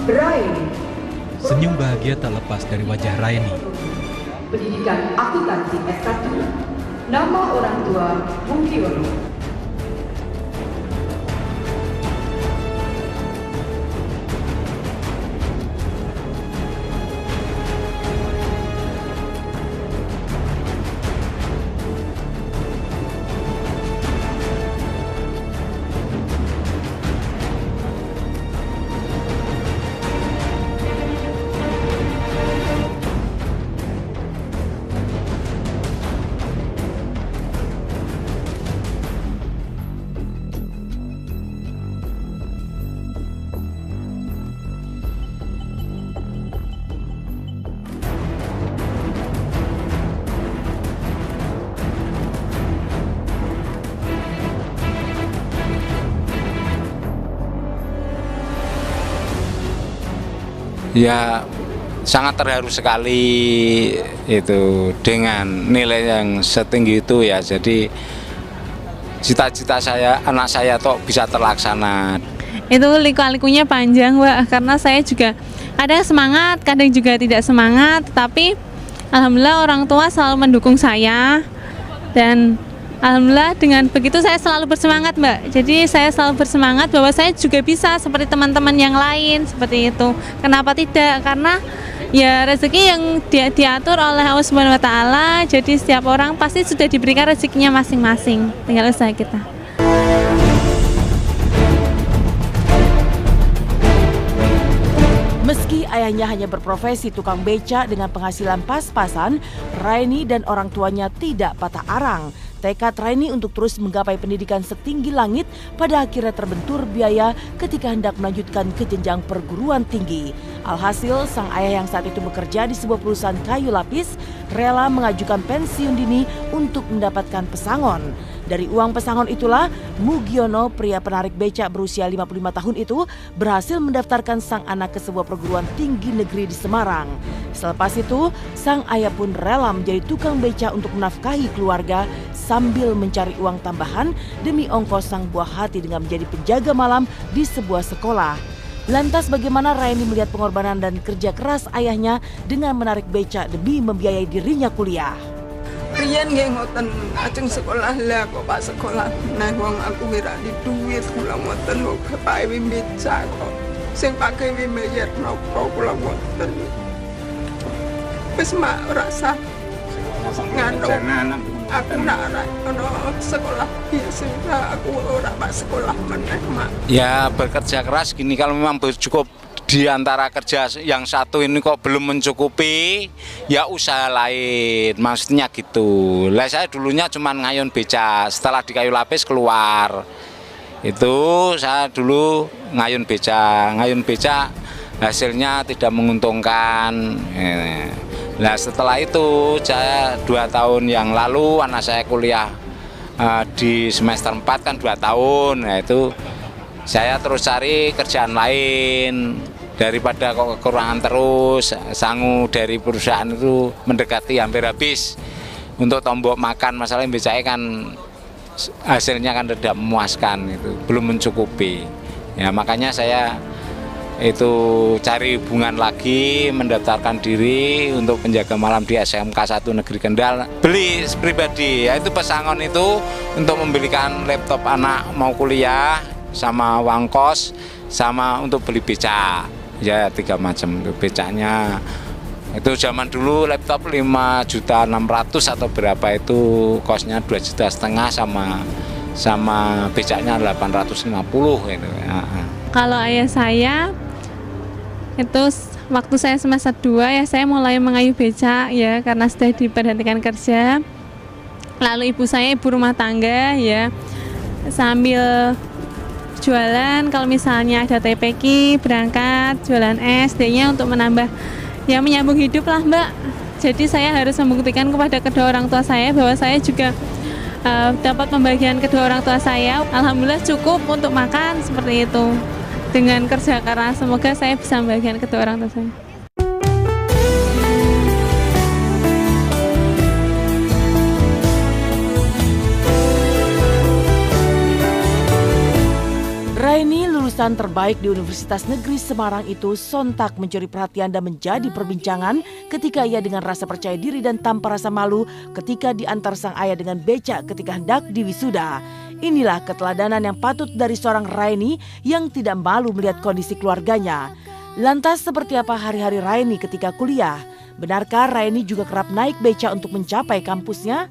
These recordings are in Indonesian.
Raini. Senyum bahagia tak lepas dari wajah Raini. Pendidikan akuntansi S1. Nama orang tua Mugiono. Ya, sangat terharu sekali itu dengan nilai yang setinggi itu ya. Jadi cita-cita saya, anak saya tuh bisa terlaksana. Itu liku-likunya panjang, Mbak, karena saya juga kadang semangat, kadang juga tidak semangat, tapi alhamdulillah orang tua selalu mendukung saya dan alhamdulillah dengan begitu saya selalu bersemangat, Mbak. Jadi saya selalu bersemangat bahwa saya juga bisa seperti teman-teman yang lain seperti itu. Kenapa tidak? Karena ya rezeki yang diatur oleh Allah Subhanahu wa taala. Jadi setiap orang pasti sudah diberikan rezekinya masing-masing. Tinggal usaha kita. Meski ayahnya hanya berprofesi tukang beca dengan penghasilan pas-pasan, Raini dan orang tuanya tidak patah arang. Tekad Raini untuk terus menggapai pendidikan setinggi langit pada akhirnya terbentur biaya ketika hendak melanjutkan ke jenjang perguruan tinggi. Alhasil, sang ayah yang saat itu bekerja di sebuah perusahaan kayu lapis rela mengajukan pensiun dini untuk mendapatkan pesangon. Dari uang pesangon itulah, Mugiono, pria penarik becak berusia 55 tahun itu, berhasil mendaftarkan sang anak ke sebuah perguruan tinggi negeri di Semarang. Selepas itu, sang ayah pun rela menjadi tukang becak untuk menafkahi keluarga sambil mencari uang tambahan demi ongkos sang buah hati dengan menjadi penjaga malam di sebuah sekolah. Lantas bagaimana Raini melihat pengorbanan dan kerja keras ayahnya dengan menarik becak demi membiayai dirinya kuliah? Rian nggih ngoten ajeng sekolah lah kok Pak sekolah nah wong aku ngira di duit kula ngoten kok bapake becak kok sing pakai bayar napa kula ngoten wis mak ora sah ngandung aku nak ono sekolah biasa aku ora Pak sekolah meneh mak. Ya bekerja keras gini kalau memang cukup di antara kerja yang satu ini kok belum mencukupi, ya usaha lain, maksudnya gitu. Lah saya dulunya cuma ngayun beca, setelah di kayu lapis keluar, itu saya dulu ngayun beca hasilnya tidak menguntungkan. Nah setelah itu saya 2 tahun yang lalu anak saya kuliah di semester 4 kan 2 tahun, nah itu saya terus cari kerjaan lain. Daripada kok kekurangan terus, sangu dari perusahaan itu mendekati hampir habis untuk tombok makan, masalah becake kan hasilnya kan tidak memuaskan, itu belum mencukupi. Ya makanya saya itu cari hubungan lagi, mendaftarkan diri untuk penjaga malam di SMK 1 Negeri Kendal. Beli pribadi, yaitu pesangon itu untuk membelikan laptop anak mau kuliah, sama uang kos, sama untuk beli becak. Ya 3 macam itu becaknya. Itu zaman dulu laptop 5.600.000 atau berapa itu kosnya 2,5 juta sama becaknya 850 itu. Ya. Kalau ayah saya itu waktu saya semester 2 ya saya mulai mengayuh becak ya karena sudah diberhentikan kerja. Lalu ibu saya ibu rumah tangga ya sambil jualan, kalau misalnya ada TPQ berangkat jualan SD-nya untuk menambah ya menyambung hidup lah Mbak. Jadi saya harus membuktikan kepada kedua orang tua saya bahwa saya juga dapat membagikan kedua orang tua saya. Alhamdulillah cukup untuk makan seperti itu dengan kerja keras. Semoga saya bisa membagikan kedua orang tua saya. Raini, lulusan terbaik di Universitas Negeri Semarang itu sontak mencuri perhatian dan menjadi perbincangan ketika ia dengan rasa percaya diri dan tanpa rasa malu ketika diantar sang ayah dengan becak ketika hendak diwisuda. Inilah keteladanan yang patut dari seorang Raini yang tidak malu melihat kondisi keluarganya. Lantas seperti apa hari-hari Raini ketika kuliah? Benarkah Raini juga kerap naik becak untuk mencapai kampusnya?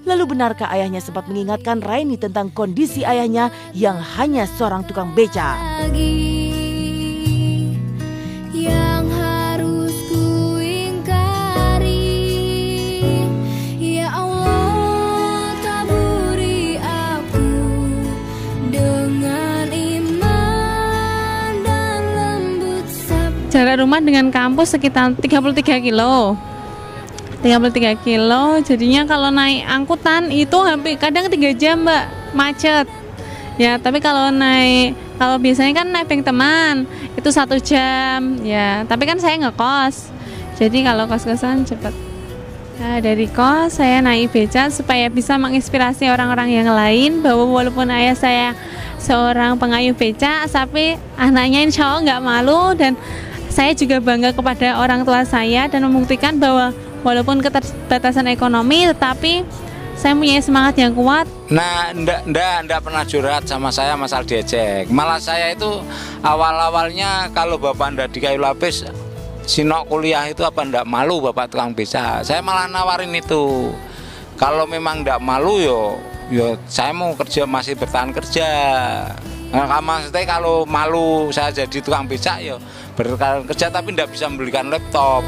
Lalu benarkah ayahnya sempat mengingatkan Raini tentang kondisi ayahnya yang hanya seorang tukang beca? Yang harus kuingkari, ya Allah taburi aku dengan iman dan lembut sabda. Jarak rumah dengan kampus sekitar 33 kilo. 33 kilo, jadinya kalau naik angkutan itu hampir kadang 3 jam Mbak, macet. Ya, tapi kalau biasanya kan naik bank teman itu 1 jam. Ya, tapi kan saya ngekos, jadi kalau kos-kosan cepat. Nah, dari kos saya naik beca supaya bisa menginspirasi orang-orang yang lain bahwa walaupun ayah saya seorang pengayuh beca, tapi anaknya insya Allah nggak malu, dan saya juga bangga kepada orang tua saya dan membuktikan bahwa walaupun keterbatasan ekonomi, tetapi saya punya semangat yang kuat. Nah, enggak pernah curhat sama saya masalah diejek. Malah saya itu awal-awalnya kalau bapak ndak di kayu lapis, sinok kuliah itu apa ndak malu bapak tukang beca. Saya malah nawarin itu. Kalau memang ndak malu yo saya mau kerja, masih bertahan kerja. Nah, maksudnya kalau malu saya jadi tukang beca yo bertahan kerja tapi ndak bisa membelikan laptop.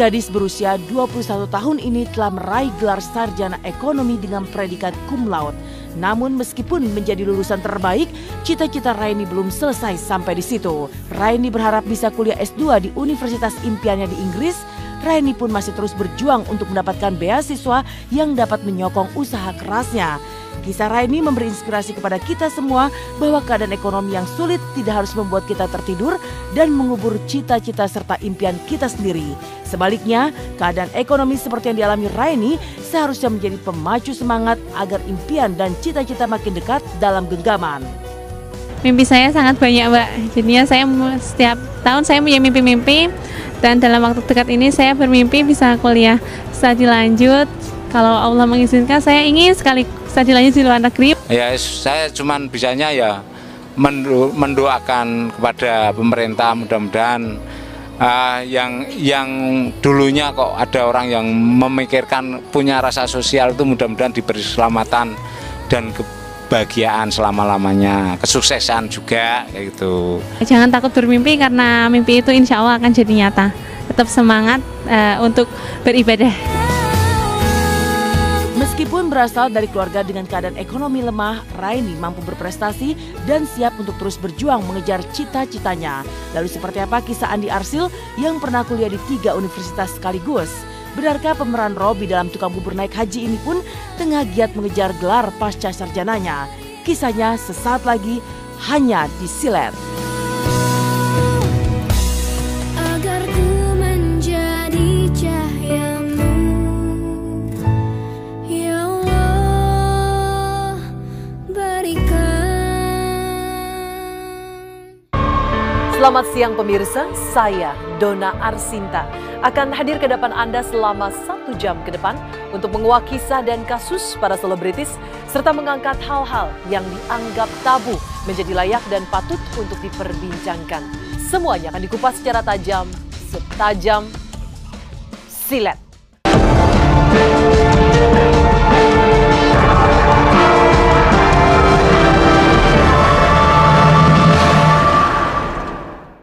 Gadis berusia 21 tahun ini telah meraih gelar sarjana ekonomi dengan predikat cum laude. Namun meskipun menjadi lulusan terbaik, cita-cita Raini belum selesai sampai di situ. Raini berharap bisa kuliah S2 di universitas impiannya di Inggris. Raini pun masih terus berjuang untuk mendapatkan beasiswa yang dapat menyokong usaha kerasnya. Kisah Raini memberi inspirasi kepada kita semua bahwa keadaan ekonomi yang sulit tidak harus membuat kita tertidur dan mengubur cita-cita serta impian kita sendiri. Sebaliknya, keadaan ekonomi seperti yang dialami Raini seharusnya menjadi pemacu semangat agar impian dan cita-cita makin dekat dalam genggaman. Mimpi saya sangat banyak Mbak, jadinya saya setiap tahun saya punya mimpi-mimpi, dan dalam waktu dekat ini saya bermimpi bisa kuliah studi lanjut. Kalau Allah mengizinkan, saya ingin sekali studi lanjut di luar negeri. Ya, saya cuman bisanya ya mendoakan kepada pemerintah, mudah-mudahan yang dulunya kok ada orang yang memikirkan punya rasa sosial itu mudah-mudahan diberi keselamatan dan kebahagiaan selama-lamanya, kesuksesan juga kayak gitu. Jangan takut bermimpi karena mimpi itu insya Allah akan jadi nyata. Tetap semangat untuk beribadah. Meskipun berasal dari keluarga dengan keadaan ekonomi lemah, Raini mampu berprestasi dan siap untuk terus berjuang mengejar cita-citanya. Lalu seperti apa kisah Andi Arsil yang pernah kuliah di 3 universitas sekaligus? Benarkah pemeran Robi dalam Tukang Bubur Naik Haji ini pun tengah giat mengejar gelar pasca sarjananya? Kisahnya sesaat lagi hanya di Silet. Selamat siang pemirsa, saya Dona Arsinta akan hadir ke depan Anda selama 1 jam ke depan untuk menguak kisah dan kasus para selebritis serta mengangkat hal-hal yang dianggap tabu menjadi layak dan patut untuk diperbincangkan. Semuanya akan dikupas secara tajam, setajam Silet.